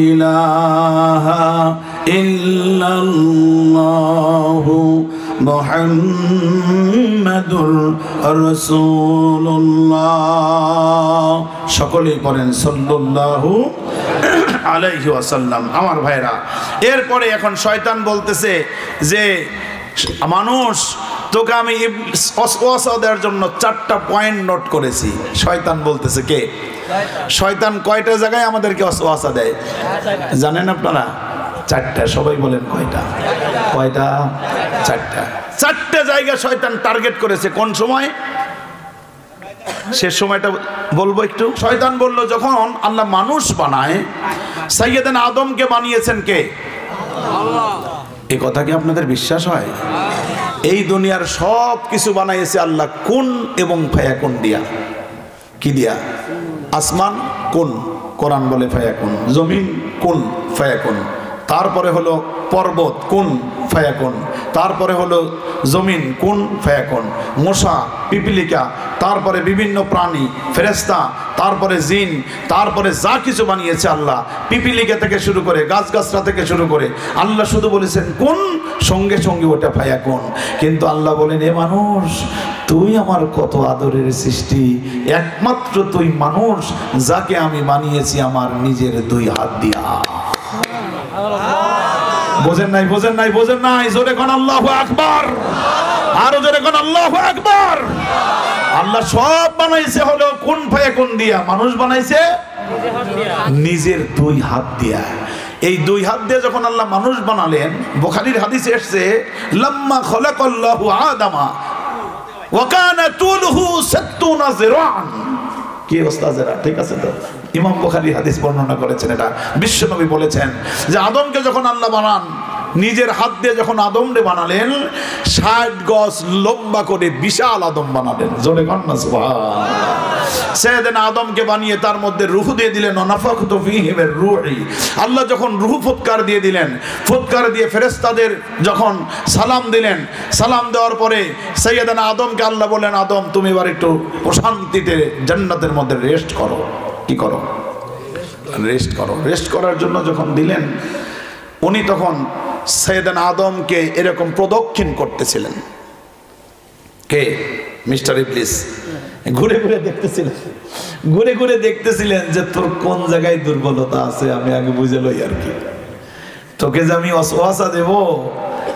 ইলাহা ইল্লাল্লাহু মুহাম্মাদুর রাসূলুল্লাহ। সকলেই পড়েন সাল্লাল্লাহু আলাইহি ওয়াসাল্লাম। আমার ভাইরা, এরপরে এখন শয়তান বলতেছে যে মানুষ, তোকে আমি ওয়াসওয়াসা দেওয়ার জন্য 4টা পয়েন্ট নোট করেছি। শয়তান বলতেছে, কে? শয়তান কয়টা জায়গায় আমাদেরকে ওয়াসওয়াসা দেয় জানেন আপনারা? 4টা। সবাই বলেন কয়টা? কয়টা? 4টা। 4টে জায়গা শয়তান টার্গেট করেছে। কোন সময়? শেষ সময়টা বলবো একটু। শয়তান বলল, যখন আল্লাহ মানুষ বানায়, সাইয়েদানা আদমকে বানিয়েছেন কে? আল্লাহ। এই কথা কি আপনাদের বিশ্বাস হয়? এই দুনিয়ার সব কিছু বানাইছে আল্লাহ কুন এবং ফায়াকুন দিয়া। কি দিয়া? আসমান কুন, কোরআন বলে ফায়াকুন। জমিন কুন ফায়াকুন। তারপরে হলো পর্বত কুন ফায়াকুন। তারপরে হলো জমিন কুন ফায়াকুন। মশা, পিপিলিকা, তারপরে বিভিন্ন প্রাণী, ফেরেশতা, তারপরে জিন, তারপরে যা কিছু বানিয়েছে আল্লাহ, পিপিলিকা থেকে শুরু করে গাছগাছরা থেকে শুরু করে, আল্লাহ শুধু বলেছেন কোন, সঙ্গে সঙ্গে ওটা ফায়াকুন। কিন্তু আল্লাহ বলেন, এ মানুষ, তুই আমার কত আদরের সৃষ্টি, একমাত্র তুই মানুষ যাকে আমি বানিয়েছি আমার নিজের 2 হাত দিয়া। বোঝেন নাই? বোঝেন নাই? বোঝেন নাই? জোরে কোন আল্লাহু আকবার, আরো জোরে কোন আল্লাহু আকবার। আল্লাহ সব বানাইছে হলো কোন ফায়াকুন দিয়া, মানুষ বানাইছে নিজের 2 হাত দিয়া। এই 2 হাত দিয়ে যখন আল্লাহ মানুষ বানালেন, বুখারীর হাদিসে এসেছে, লাম্মা খলাকাল্লাহু আদামা ওয়া কানা তুলুহু 60 যিরাআন। কি ওস্তাদেরা ঠিক আছে তো? ইমাম বুখারী হাদিস বর্ণনা করেছেন। এটা বিশ্বনবী বলেছেন যে আদমকে যখন আল্লাহ বানান, নিজের হাত দিয়ে যখন আদমরে বানালেন, 60 গজ লম্বা করে বিশাল আদম বানালেন। জোরে কন না সুবহানাল্লাহ। সাইয়েদনা আদমকে বানিয়ে তার মধ্যে রূহ দিয়ে দিলেন, নাফাখতু ফীহি মির রূহি। আল্লাহ যখন রূহ ফুৎকার দিয়ে দিলেন, ফুৎকার দিয়ে ফেরেশতাদের যখন সালাম দিলেন, সালাম দেওয়ার পরে সাইয়েদনা আদমকে আল্লাহ বলেন, আদম তুমি এবার একটু প্রশান্তিতে জান্নাতের মধ্যে রেস্ট করো। কি করো? রেস্ট করো। রেস্ট করার জন্য যখন দিলেন, উনি তখন সাইয়েদনা আদমকে এরকম প্রদক্ষিণ করতেছিলেন। কে? মিস্টার ইবলিস। ঘুরে ঘুরে দেখতেছিলেন, ঘুরে ঘুরে দেখতেছিলেন যে তোর কোন জায়গায় দুর্বলতা আছে, আমি আগে বুঝে লই আর কি। তোকে যে আমি ওয়াসওয়াসা দেব,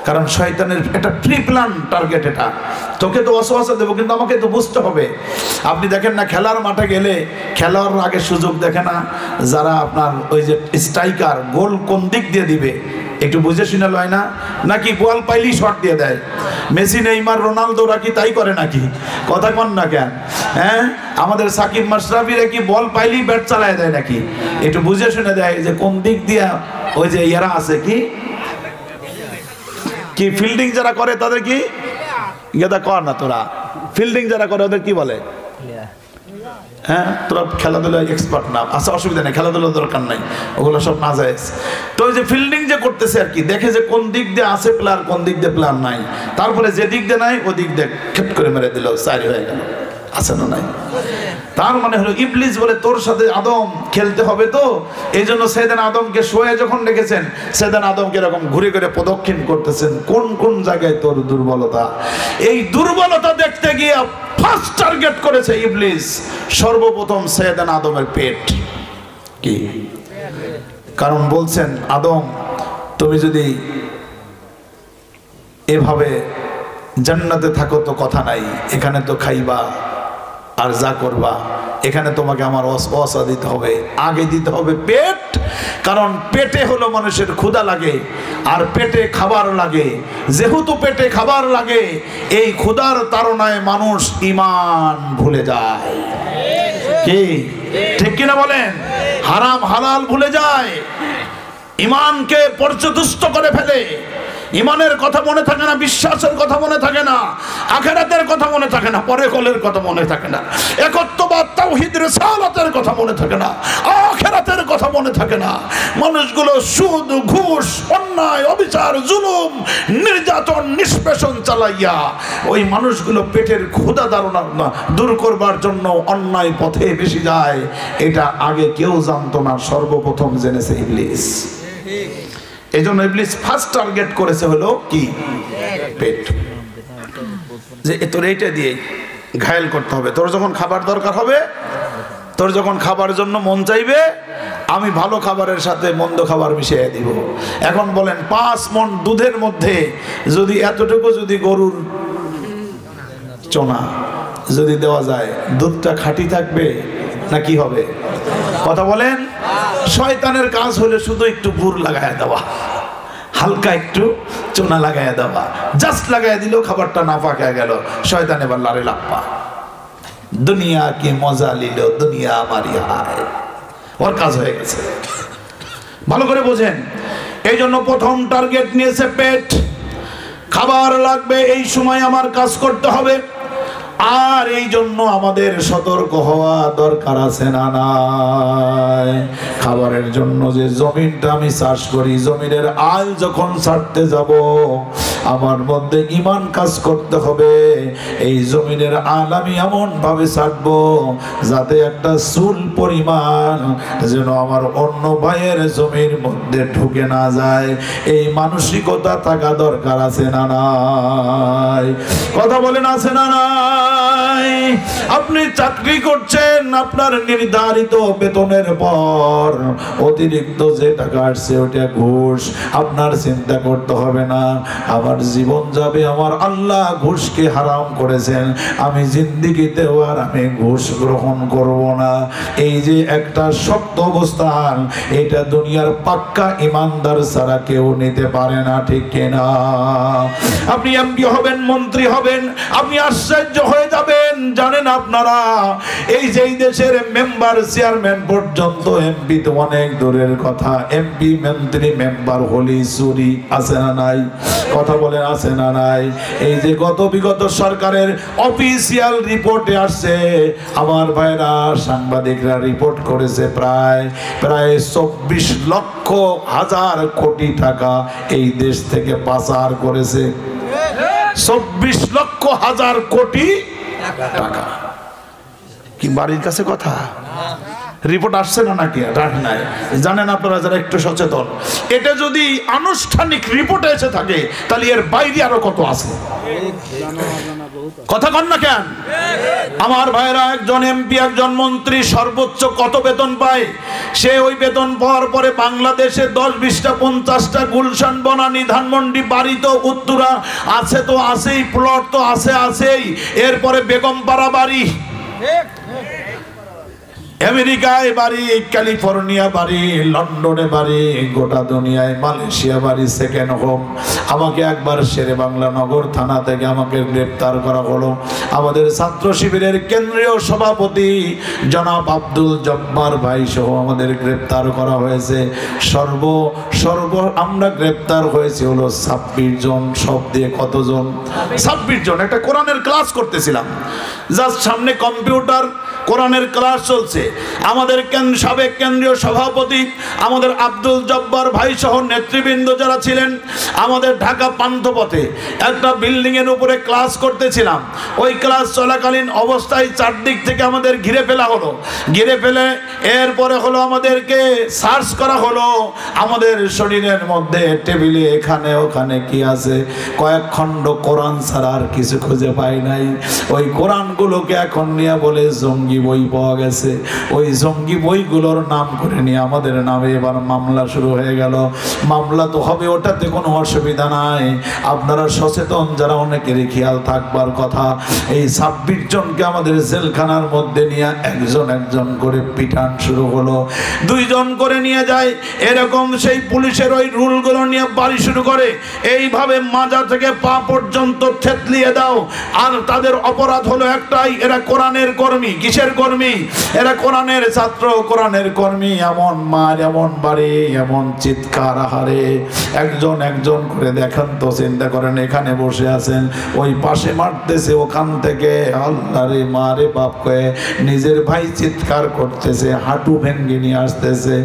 কারণ শয়তানের একটা প্রি প্ল্যান টার্গেট এটা। তোকে তো ওয়াসওয়াসা দেব, কিন্তু আমাকে তো বুঝতে হবে। আপনি দেখেন না, খেলার মাঠে গেলে খেলার আগে সুযোগ দেখে না যারা আপনার ওই যে স্ট্রাইকার, গোল কোন দিক দিয়ে দিবে একটু বুঝে শুনে লয় না? নাকি বল পাইলেই শট দিয়ে দেয়? মেসি, নেইমার, রোনালদোরা কি তাই করে নাকি? কথা কন না কেন? হ্যাঁ, আমাদের সাকিব মাশরাফিরা কি বল পাইলেই ব্যাট চালায় দেয় নাকি? একটু বুঝে শুনে দেয় যে কোন দিক দিয়া ওই যে ইয়ারা আছে কি কি ফিল্ডিং যারা করে তাদের কি গেদা কর না তোরা, ফিল্ডিং যারা করে ওদের কি বলে? হ্যাঁ, তোরা খেলাধুলায় এক্সপার্ট না, আচ্ছা অসুবিধা নেই, খেলাধুলার দরকার নাই, ওগুলো সব না যায়। তো ওই যে ফিল্ডিং যে করতেছে আর কি, দেখে যে কোন দিক দিয়ে আছে প্লেয়ার, কোন দিক দিয়ে প্লেয়ার নাই, তারপরে যে দিক দিয়ে নাই ও দিক দিয়ে খেপ করে মেরে দিল, চারি হয়ে গেল। আছে না নাই? তার মানে হলো ইবলিস বলে তোর সাথে আদম খেলতে হবে, তো এই জন্য সাইয়েদনা আদমকে শোয়ে যখন রেখেছেন, সাইয়েদনা আদমকে এরকম ঘুরে ঘুরে প্রদক্ষিণ করতেছেন, কোন কোন জায়গায় তোর দুর্বলতা। এই দুর্বলতা দেখতে গিয়ে ফার্স্ট টার্গেট করেছে ইবলিস সর্বপ্রথম সাইয়েদনা আদমের পেট। কি? কারণ বলছেন, আদম তুমি যদি এভাবে জান্নাতে থাকো তো কথা নাই, এখানে তো খাইবা আর যা করবা, এখানে তোমাকে আমার ওয়াসওয়াসা দিতে হবে, আগে দিতে হবে পেট। কারণ পেটে হলো মানুষের ক্ষুধা লাগে, আর পেটে খাবার লাগে। যেহেতু পেটে খাবার লাগে, এই ক্ষুধার তাড়নায় মানুষ ঈমান ভুলে যায়। কি ঠিক কিনা বলেন? হারাম হালাল ভুলে যায়, ঈমানকে পর্যদুষ্ট করে ফেলে। ইমানের কথা মনে থাকে না, বিশ্বাসের কথা মনে থাকে না, আখিরাতের কথা মনে থাকে না, পরকালের কথা মনে থাকে না, একত্ববাদ তাওহীদ রিসালাতের কথা মনে থাকে না, আখিরাতের কথা মনে থাকে না। মানুষগুলো সুদ, ঘুষ, অন্যায়, অবিচার, জুলুম, নির্যাতন, নিষ্পেষণ চালাইয়া ওই মানুষগুলো পেটের ক্ষুধা ধারণা দূর করবার জন্য অন্যায় পথে বেশি যায়। এটা আগে কেউ জানতো না, সর্বপ্রথম জেনেছে ইবলিস। এই জন্য ইবলিস ফার্স্ট টার্গেট করেছে হলো কি? পেট। যে তোর এইটা দিয়ে ঘায়েল করতে হবে। তোর যখন খাবার দরকার হবে, তোর যখন খাবার জন্য মন চাইবে, আমি ভালো খাবারের সাথে মন্দ খাবার মিশিয়ে দিব। এখন বলেন 5 মণ দুধের মধ্যে যদি এতটুকু যদি গরুর চোনা যদি দেওয়া যায়, দুধটা খাঁটি থাকবে না কি হবে? কথা বলেন। শয়তানের কাজ হলে শুধু একটু গুড় লাগায় দেওয়া, হালকা একটু চোনা লাগায় দেওয়া, জাস্ট লাগায় দিল, খাবারটা না পাকা গেল। শয়তান এবার লারে লাপ্পা, দুনিয়া কি মজা লিল, দুনিয়া আমারই হায়, ওর কাজ হয়ে গেছে। ভালো করে বোঝেন। এই জন্য প্রথম টার্গেট নিয়েছে পেট। খাবার লাগবে, এই সময় আমার কাজ করতে হবে। আর এই জন্য আমাদের সতর্ক হওয়া দরকার আছে না নাই? খাবারের জন্য যে জমিনটা আমি চাষ করি, জমিনের আল যখন ছাড়তে যাব, আমার মধ্যে ঈমান কাজ করতে হবে। এই জমিনের আল আমি এমন ভাবে ছাড়বো যাতে একটা চুল পরিমাণ যেন আমার অন্য ভাইয়ের জমির মধ্যে ঢুকে না যায়। এই মানসিকতা থাকা দরকার আছে না নাই? কথা বলেন, আছে না নাই? আপনি চাকরি করছেন, আপনার নির্ধারিত বেতনের পর অতিরিক্ত যে টাকা আসছে ওটা ঘুষ। আপনার চিন্তা করতে হবে না, আমার জীবন যাবে, আমার আল্লাহ ঘুষকে হারাম করেছেন, আমি জিন্দেগিতেও আর আমি ঘুষ গ্রহণ করব না। এই যে একটা শক্ত অবস্থান, এটা দুনিয়ার পাক্কা ইমানদার ছাড়া কেউ নিতে পারে না, ঠিক কিনা? আপনি এমপি হবেন, মন্ত্রী হবেন, আপনি আশ্চর্য হয়ে যাবেন। জানেন আপনারা, এই যে দেশের মেম্বার, চেয়ারম্যান পর্যন্ত, এমপি তো অনেক দূরের কথা, এমপি, মন্ত্রী, মেম্বার হলি চুরি, আছে না নাই? কথা বলেন, আছে না নাই? এই যে বিগত সরকারের অফিসিয়াল রিপোর্টে আসছে, আমার ভাইরা সাংবাদিকরা রিপোর্ট করেছে, প্রায় 24 লক্ষ হাজার কোটি টাকা এই দেশ থেকে পাচার করেছে। 24 লক্ষ হাজার কোটি টাকা। কি বাড়ির কাছে কথা? রিপোর্ট আসছে না নাকি? নাই। জানেন আপনারা যারা একটু সচেতন, এটা যদি আনুষ্ঠানিক রিপোর্ট এসে থাকে তাহলে এর বাইরে আরো কত আছে। কথা কন না কেন? আমার ভাইরা, একজন এমপি, একজন মন্ত্রী সর্বোচ্চ কত বেতন পায়? সে ওই বেতন পাওয়ার পরে বাংলাদেশে 10, 20টা, 50টা গুলশান, বনানী, ধানমন্ডি বাড়ি তো উত্তরা আছে, তো আছেই, প্লট তো আছেই, এরপরে বেগমপাড়া বাড়ি, আমেরিকায় বাড়ি, ক্যালিফোর্নিয়া বাড়ি, লন্ডনে বাড়ি, গোটা দুনিয়ায়, মালয়েশিয়া বাড়ি, সেকেন্ড হোম। আমাকে একবার শেরে বাংলা নগর থানা থেকে আমাকে গ্রেপ্তার করা হলো। আমাদের ছাত্র শিবিরের কেন্দ্রীয় সভাপতি জনাব আব্দুল জব্বার ভাই সহ আমাদের গ্রেপ্তার করা হয়েছে। সর্ব আমরা গ্রেপ্তার হয়েছে হলো 26 জন। সব দিয়ে কতজন? 26 জন। একটা কোরআনের ক্লাস করতেছিলাম, জাস্ট সামনে কম্পিউটার, কোরআনের ক্লাস চলছে। আমাদের সাবেক কেন্দ্রীয় সভাপতি আমাদের আব্দুল জব্বার ভাই সহ নেতৃবৃন্দ যারা ছিলেন, আমাদের ঢাকা পান্থপথে একটা বিল্ডিং এর উপরে ক্লাস করতেছিলাম। ওই ক্লাস চলাকালীন অবস্থায় চারদিক থেকে আমাদের ঘিরে ফেলা হলো। ঘিরে ফেলে এরপরে হলো আমাদেরকে সার্চ করা হলো। আমাদের শরীরের মধ্যে টেবিলে এখানে ওখানে কি আছে, কয়েক খণ্ড কোরআন ছাড়া আর কিছু খুঁজে পাই নাই। ওই কোরআনগুলোকে এখন নিয়ে বলে জঙ্গি বই পাওয়া গেছে। ওই জঙ্গি বইগুলোর নাম করে নিয়ে আমাদের নামে এবার মামলা শুরু হয়ে গেল। মামলা তো হবে, ওটাতে কোনো অসুবিধা নাই। আপনারা সচেতন যারা, অনেকেরই খেয়াল থাকবার কথা। এই 26 জনকে আমাদের জেলখানার মধ্যে নিয়ে একজন একজন করে পিটান শুরু হলো। 2 জন করে নিয়ে যায়, এরকম সেই পুলিশের ওই রুলগুলো নিয়ে বাড়ি শুরু করে। এইভাবে মাজা থেকে পা পর্যন্ত থেতলিয়ে দাও। আর তাদের অপরাধ হলো একটাই, এরা কোরআনের কর্মী। কিসের কিসের কর্মী? এরা কোরআনের ছাত্র, কোরআনের কর্মী। এমন মার, এমন বাড়ি, এমন চিৎকার, আহারে। একজন একজন করে দেখেন তো, চিন্তা করেন, এখানে বসে আছেন, ওই পাশে মারতেছে, ওখান থেকে আল্লাহরে মারে বাপ কয়ে নিজের ভাই চিৎকার করতেছে, হাঁটু ভেঙ্গে নিয়ে আসতেছে,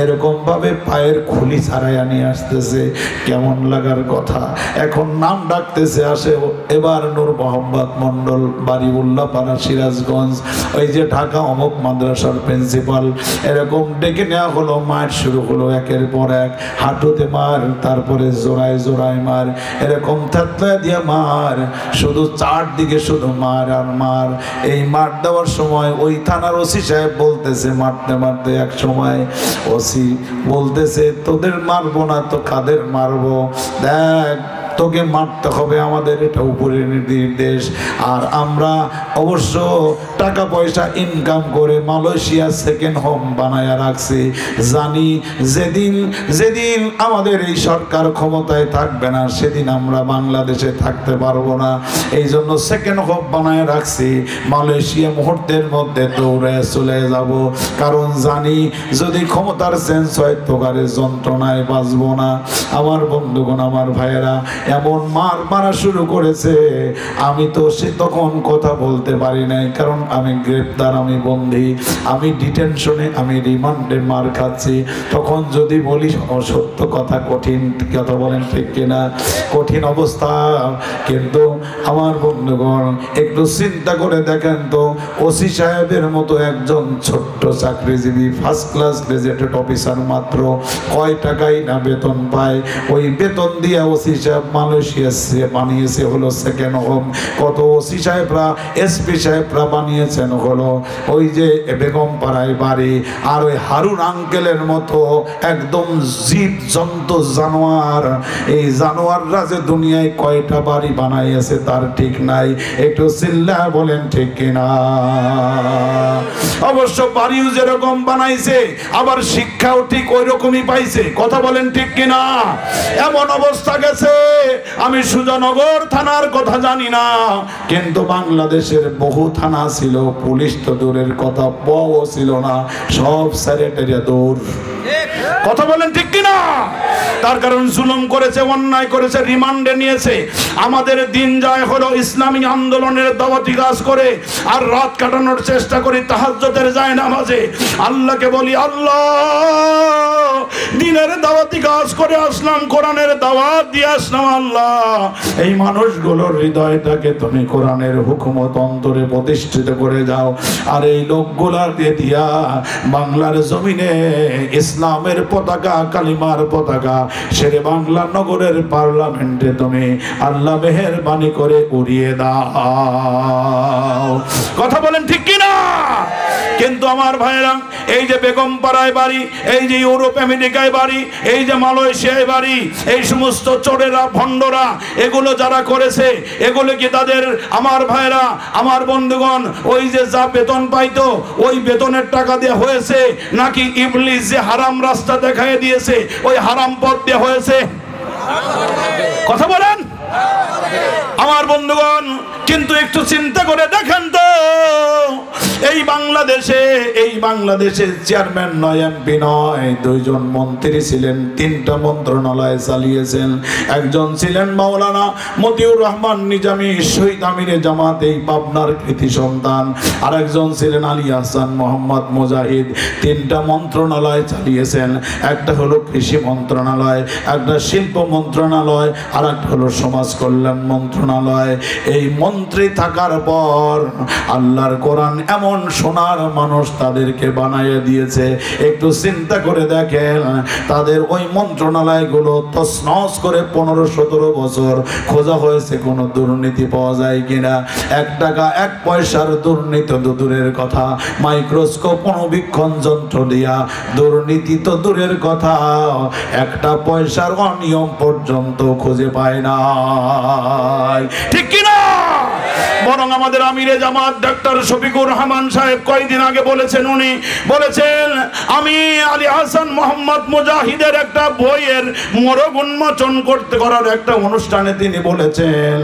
এরকম ভাবে পায়ের খুলি ছাড়াইয়া নিয়ে আসতেছে। কেমন লাগার কথা। এখন নাম ডাকতেছে, আসে এবার নূর মোহাম্মদ মন্ডল, বাড়ি উল্লাপাড়া, সিরাজগঞ্জ, ওই যে ঢাকা অমুক মাদ্রাসার প্রিন্সিপাল। এরকম ডেকে নেওয়া হলো, মার শুরু হলো একের পর এক। হাঁটুতে মার, তারপরে জোড়ায় জোড়ায় মার, এরকম থাকলে দিয়ে মার, শুধু চারদিকে শুধু মার আর মার। এই মার দেওয়ার সময় ওই থানার ওসি সাহেব বলতেছে, মারতে মারতে এক সময় ওসি বলতেছে, তোদের মারবো না তো কাদের মারবো, দেখ তোকে মারতে হবে, আমাদের এটা উপরের নির্দেশ। আর আমরা অবশ্য টাকা পয়সা ইনকাম করে মালয়েশিয়া সেকেন্ড হোম বানায়া রাখছি। জানি যেদিন যেদিন আমাদের এই সরকার ক্ষমতায় থাকবে না, সেদিন আমরা বাংলাদেশে থাকতে পারবো না। এই জন্য সেকেন্ড হোম বানায় রাখছি, মালয়েশিয়া মুহূর্তের মধ্যে দৌড়ে চলে যাব। কারণ জানি যদি ক্ষমতার চেঞ্জ হয়, তোকারে যন্ত্রণায় বাঁচবো না। আমার বন্ধুগণ, আমার ভাইয়েরা, এমন মার মারা শুরু করেছে। আমি তো সে তখন কথা বলতে পারি নাই, কারণ আমি গ্রেপ্তার, আমি বন্দী, আমি ডিটেনশনে, আমি রিমান্ডে মার খাচ্ছি। তখন যদি বলি সত্য কথা, কঠিন কথা, বলেন ঠিক কিনা? কঠিন অবস্থা। কিন্তু আমার বন্ধুগণ, একটু চিন্তা করে দেখেন তো, ওসি সাহেবের মতো একজন ছোট্ট চাকরিজীবী, ফার্স্ট ক্লাস গ্রাজুয়েটেড অফিসার, মাত্র কয় টাকাই না বেতন পায়। ওই বেতন দিয়ে ওসি সাহেব মালয়েশিয়া বানিয়েছে হলো সেকেন্ড হোম। কত ওসি সাহেবরা, এসপি সাহেবরা বানিয়েছেন হলো ওই যে বেগম পাড়ায় বাড়ি। আর ওই হারুন আঙ্কেলের মতো একদম জীব জন্তু জানোয়ার, এই জানোয়াররা যে দুনিয়ায় কয়টা বাড়ি বানাইছে তার ঠিক নাই। একটু চিল্লা বলেন ঠিক কিনা? অবশ্য বাড়িও যেরকম বানাইছে, আবার শিক্ষাও ঠিক ওই রকমই পাইছে। কথা বলেন ঠিক কিনা? এমন অবস্থা গেছে, আমি সুজানগর থানার কথা জানি না, কিন্তু বাংলাদেশের বহু থানা ছিল, পুলিশ তো দূরের কথা, বও ছিল না, সব সেক্রেটারিয়া দূর। কথা বলেন ঠিক কিনা? তার কারণ জুলুম করেছে, অন্যায় করেছে, রিমান্ডে নিয়েছে। আমাদের দিন যায় হলো ইসলামী আন্দোলনের দাওয়াতি কাজ করে, আর রাত কাটানোর চেষ্টা করি তাহাজ্জুদের যায় নামাজে। আল্লাহকে বলি, আল্লাহ দিনের দাওয়াতি কাজ করে আসলাম, কোরআনের দাওয়াত দিয়ে আসলাম, আল্লাহ এই মানুষগুলোর হৃদয়টাকে তুমি কোরআনের হুকুমত অন্তরে প্রতিষ্ঠিত করে যাও। আর এই লোকগুলার দিয়ে দিয়া বাংলার জমিনে ইসলামের পতাকা, কালিমার পতাকা শেরে বাংলা নগরের পার্লামেন্টে তুমি আল্লাহ মেহেরবানি করে উড়িয়ে দাও। কথা বলেন ঠিক কিনা? কিন্তু আমার ভাইরা, এই যে বেগম পাড়ায় বাড়ি, এই যে ইউরোপ আমেরিকায় বাড়ি, এই যে মালয়েশিয়ায় বাড়ি, এই সমস্ত চোরেরা, ভণ্ডরা, এগুলো যারা করেছে, এগুলো কি তাদের, আমার ভাইরা, আমার বন্ধুগণ, ওই যে যা বেতন পাইতো ওই বেতনের টাকা দিয়ে হয়েছে, নাকি ইবলিস যে হারাম রাস্তা দেখায় দিয়েছে ওই হারাম পথ দিয়ে হয়েছে? কথা বলেন আমার বন্ধুগণ। কিন্তু একটু চিন্তা করে দেখেন তো, এই বাংলাদেশের চেয়ারম্যান নয়, এমপি নয়, দুইজন মন্ত্রী ছিলেন, তিনটা মন্ত্রণালয় চালিয়েছেন। একজন ছিলেন মাওলানা মতিউর রহমান নিজামী, শহীদ আমিরে জামাত, এই পাবনার কৃতি সন্তান। আর একজন ছিলেন আলী হাসান মোহাম্মদ মুজাহিদ। তিনটা মন্ত্রণালয় চালিয়েছেন। একটা হলো কৃষি মন্ত্রণালয়, একটা শিল্প মন্ত্রণালয়, আর একটা হলো সমাজ কল্যাণ মন্ত্রণালয়। এই মন্ত্রী থাকার পর আল্লাহর কোরআন এমন সোনার মানুষ তাদেরকে বানাইয়া দিয়েছে। একটু চিন্তা করে দেখেন, তাদের ওই মন্ত্রণালয়গুলো তছনছ করে 15-17 বছর খোঁজা হয়েছে, কোনো দুর্নীতি পাওয়া যায় কিনা। 1 টাকা 1 পয়সার দুর্নীতি তো দূরের কথা, মাইক্রোস্কোপ অনুবীক্ষণ যন্ত্র দিয়া দুর্নীতি তো দূরের কথা, 1টা পয়সার অনিয়ম পর্যন্ত খুঁজে পায় না। ঠিক কিনা? বরং আমাদের আমিরে জামাত ডাক্তার শফিকুর রহমান সাহেব কয়েকদিন আগে বলেছেন, উনি বলেছেন আমি আলী হাসান মোহাম্মদ মুজাহিদের একটা বইয়ের মোড়ক উন্মোচন করার একটা অনুষ্ঠানে তিনি বলেছেন,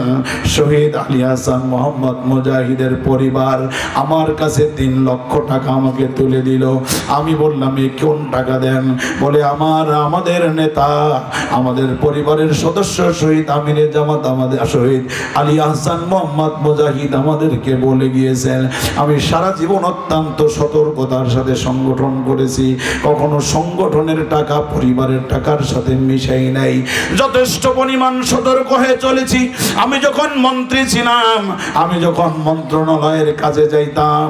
শহীদ আলী হাসান মোহাম্মদ মুজাহিদের পরিবার আমার কাছে 3 লক্ষ টাকা আমাকে তুলে দিল। আমি বললাম এই কোন টাকা দেন? বলে আমাদের নেতা, আমাদের পরিবারের সদস্য শহীদ আমিরে জামাত আমাদের শহীদ আলী হাসান মোহাম্মদ মুজাহিদ আমাদেরকে বলে গিয়েছেন। আমি সারা জীবন অত্যন্ত সতর্কতার সাথে সংগঠন করেছি, কখনো সংগঠনের টাকা পরিবারের টাকার সাথে মিশাই নাই, যথেষ্ট পরিমাণ সতর্ক হয়ে চলেছি। আমি যখন মন্ত্রী ছিলাম, আমি যখন মন্ত্রণালয়ের কাজে যাইতাম,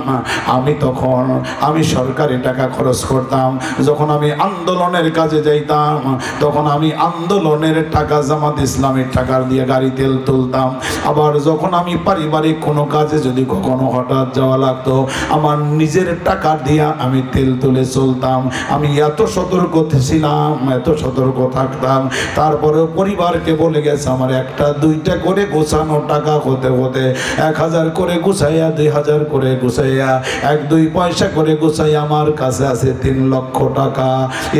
আমি সরকারি টাকা খরচ করতাম। যখন আমি আন্দোলনের কাজে যাইতাম, তখন আমি আন্দোলনের টাকা জামাত ইসলামের টাকা দিয়ে গাড়ি তেল তুলতাম। আবার যখন আমি পারিবারিক কোনো কাজে যদি কখনো হঠাৎ যাওয়া লাগতো, আমার নিজের টাকা দিয়ে আমি তেল তুলে চলতাম। আমি এত সতর্ক ছিলাম, এত সতর্ক থাকতাম। তারপরে পরিবারকে বলে গেছে আমার 1-2টা করে গোছানো টাকা হতে হতে 1000 করে গুছাইয়া, 2000 করে গুছাইয়া, 1-2 পয়সা করে গুছাইয়া আমার কাছে আছে 3 লক্ষ টাকা।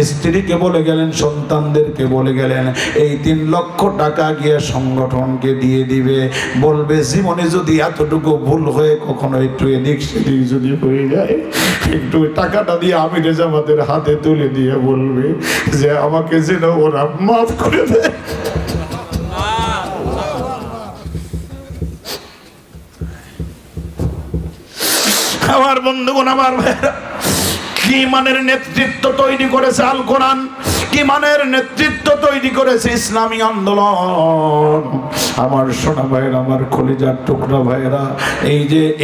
স্ত্রীকে বলে গেলেন, সন্তানদেরকে বলে গেলেন, এই 3 লক্ষ টাকা গিয়ে সংগঠনকে দিয়ে দিবে। বলবে জীবনে যদি এতটুকু ভুল হয়ে কখনো একটু এদিক সেদিক যদি হয়ে যায়, একটু টাকাটা দিয়ে আমিরে জামাতের হাতে তুলে দিয়ে বলবে যে আমাকে যেন ওরা মাফ করে দেয়। আমার বন্ধুগণ, আমার ভাইরা, কি মানের নেতৃত্ব তৈরি করেছে আল কোরআন, কি মানের নেতৃত্ব তৈরি করেছে ইসলামী আন্দোলন। আমার সোনা ভাইয়েরা, আমার কলিজার টুকরা ভাইয়েরা,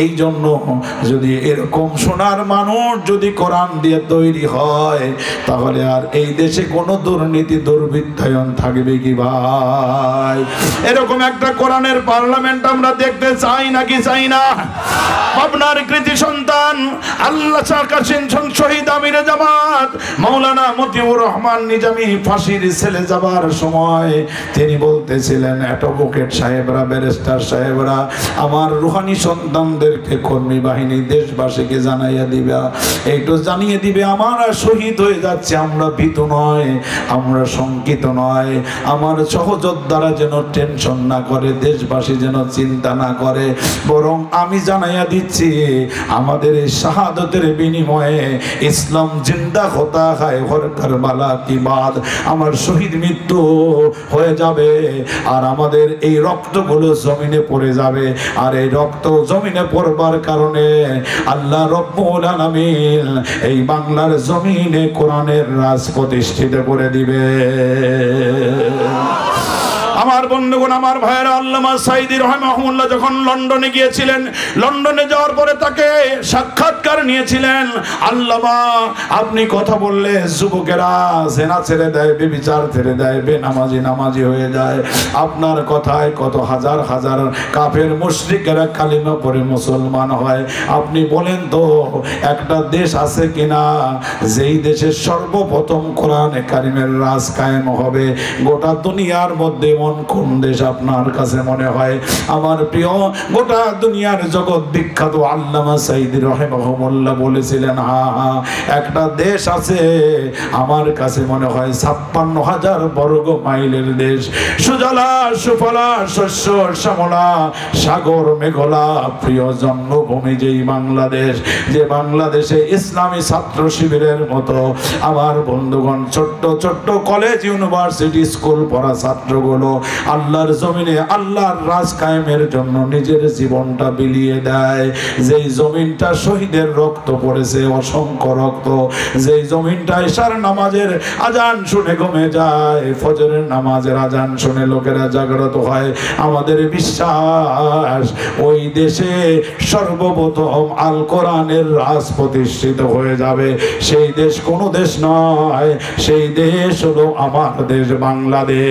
এই জন্য যদি এরকম সোনার মানুষ যদি কোরআন দিয়ে তৈরি হয়, তাহলে আর এই দেশে কোনো দুর্নীতি দুর্বৃত্তায়ন থাকবে কি ভাই? এরকম একটা কোরআনের পার্লামেন্ট আমরা দেখতে চাই নাকি চাই না? আপনার কৃতি সন্তান আল্লাহ কাসিম শহীদ আমিরে জামাত মাওলানা মতিউর রহমান নিজামী ফাঁসির ছেলে যাবার সময় তিনি বলতেছিলেন, অ্যাডভোকেট সাহেবরা, ব্যারিস্টার সাহেবরা, আমার রুহানি সন্তানদেরকে কর্মী বাহিনী দেশবাসীকে জানাইয়া দিবা, এইটু জানিয়ে দিবে আমরা শহীদ হয়ে যাচ্ছে, আমরা ভীত নয়, আমরা শঙ্কিত নয়। আমার সহযোদ্ধারা যেন টেনশন না করে, দেশবাসী যেন চিন্তা না করে, বরং আমি জানাইয়া দিচ্ছি আমাদের এই শাহাদতের বিনিময়ে ইসলাম জিন্দা হতা হয় হর কারবালা কি বাদ, আমার শহীদ মৃত্যু হয়ে যাবে আর আমাদের এই রক্তগুলো জমিনে পড়ে যাবে। আর এই রক্ত জমিনে পড়বার কারণে আল্লাহ রব্বুল আলামিন এই বাংলার জমিনে কোরআনের রাজ প্রতিষ্ঠিত করে দিবে। আমার বন্ধুগণ, আমার ভাইয়েরা, আল্লামা সাইদি রাহিমাহুল্লাহ যখন লন্ডনে গিয়েছিলেন, লন্ডনে যাওয়ার পরে তাকে সাক্ষাৎকার নিয়েছিলেন। আল্লামা, আপনি কথা বললে যুবকেরা জেনা ছেড়ে দেয়, বেবিচার ছেড়ে দেয়, বেনামাজি নামাজি হয়ে যায়। আপনার কথায় কত হাজার হাজার কাফের মুশরিকেরা কালিমা পড়ে মুসলমান হয়। আপনি বলেন তো একটা দেশ আছে কিনা যেই দেশের সর্বপ্রথম কোরআনে কারিমের রাজ কায়েম হবে? গোটা দুনিয়ার মধ্যে কোন দেশ আপনার কাছে মনে হয়? আমার প্রিয়, গোটা দুনিয়ার জগৎ বিখ্যাত আল্লামা সাইদি রাহিমাহুল্লাহ বলেছিলেন, একটা দেশ আছে আমার কাছে মনে হয় 56,000 বর্গ মাইলের দেশ, সুজলা সুফলা শস্য শ্যামলা সাগর মেঘলা প্রিয় জন্মভূমি যেই বাংলাদেশ, যে বাংলাদেশে ইসলামী ছাত্র শিবিরের মতো আমার বন্ধুগণ ছোট্ট ছোট্ট কলেজ ইউনিভার্সিটি স্কুল পড়া ছাত্রগুলো আল্লাহর জমিনে আল্লাহর রাজ কায়েমের জন্য নিজের জীবনটা বিলিয়ে দেয়। যেই জমিনটা শহীদের রক্ত পড়েছে, অসংখ্য রক্ত, যেই জমিনটা ইশার নামাজের আজান শুনে ঘুমে যায়, ফজরের নামাজের আজান শুনে লোকেরা জাগ্রত হয়, আমাদের বিশ্বাস ওই দেশে সর্বপ্রথম আল কোরআনের রাজ প্রতিষ্ঠিত হয়ে যাবে। সেই দেশ কোনো দেশ নয়, সেই দেশ হলো আমার দেশ বাংলাদেশ।